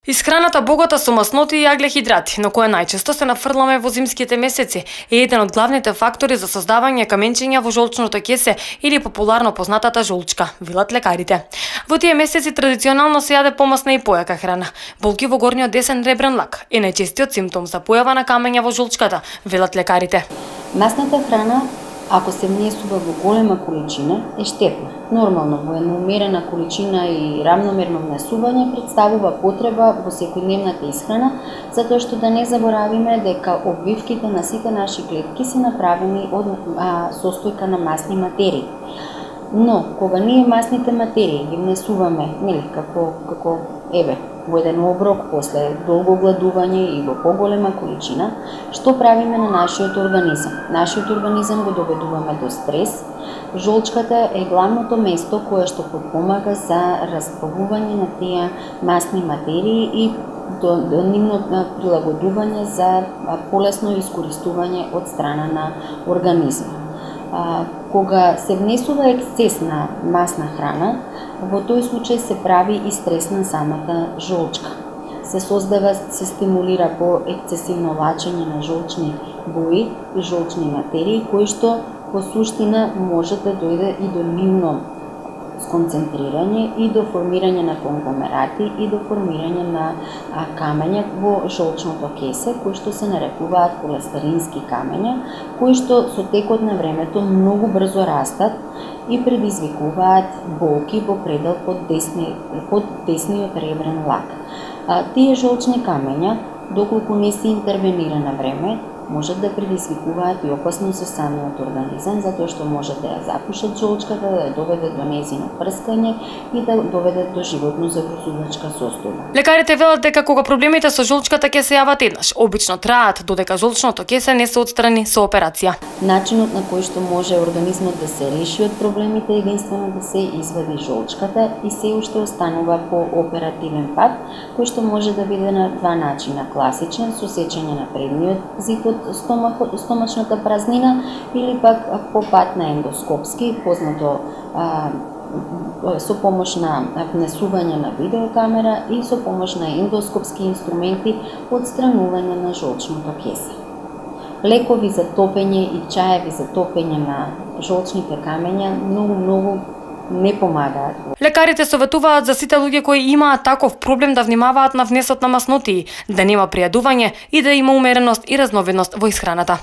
Исхраната богата со масноти и аглехидрати, но која најчесто се нафрламе во зимските месеци, е еден од главните фактори за создавање каменчиња во жолчното кесе или популарно познатата жолчка, велат лекарите. Во тие месеци традиционално се јаде помасна и појака храна. Болки во горниот десен ребрен лак е најчестиот симптом за појава на камења во жолчката, велат лекарите. Масната храна, ако се внесува во голема количина, е штетна. Нормално, во една умерена количина и рамномерно внесување представува потреба во секојдневната исхрана, затоа што да не заборавиме дека обвивките на сите наши клетки се направени од состојка на масни материи. Но, кога ние масните материи ги внесуваме, нели, како во еден оброк, после долго гладување и во поголема количина, што правиме на нашиот организам? Нашиот организам го доведуваме до стрес. Жолчката е главното место кое што подпомага за расплавување на тие масни материи и до нивно прилагодување за полесно искористување од страна на организма. Кога се внесува ексцес на масна храна, во тој случај се прави и стрес на самата жолчка. Се создава, се стимулира по ексцесивно лачење на жолчни бои и жолчни материи, кои што во суштина може да дојде и до нивно сконцентрирање и до формирање на конгломерати и до формирање на камења во жолчното кесе, кои што се нарекуваат холестерински камења, кои што со текот на времето многу брзо растат и предизвикуваат болки во предел под десниот ребрен лак. Тие жолчни камења, доколку не се интервенира на време, можат да предизвикуваат и опасност за самиот организам, затоа што може да ја запушат жолчката, да ја доведат до нејзино прскање и да доведат до животно загрозувачка состојба. Лекарите велат дека кога проблемите со жолчката ќе се јават еднаш, обично траат додека жолчното кесе не се отстрани со операција. Начинот на кој што може организмот да се реши од проблемите е единствено да се извади жолчката и се уште останува по оперативен пат, кој што може да биде на два начина: класичен со сечење на предниот зид од стомачната празнина или пак по пат на ендоскопски, познато со помош на внесување на видеокамера и со помош на ендоскопски инструменти отстранување на жолчното кесе. Лекови за топење и чаеви за топење на жолчните камења многу не помагаат. Лекарите советуваат за сите луѓе кои имаат таков проблем да внимаваат на внесот на маснотии, да нема пријадување и да има умереност и разновидност во исхраната.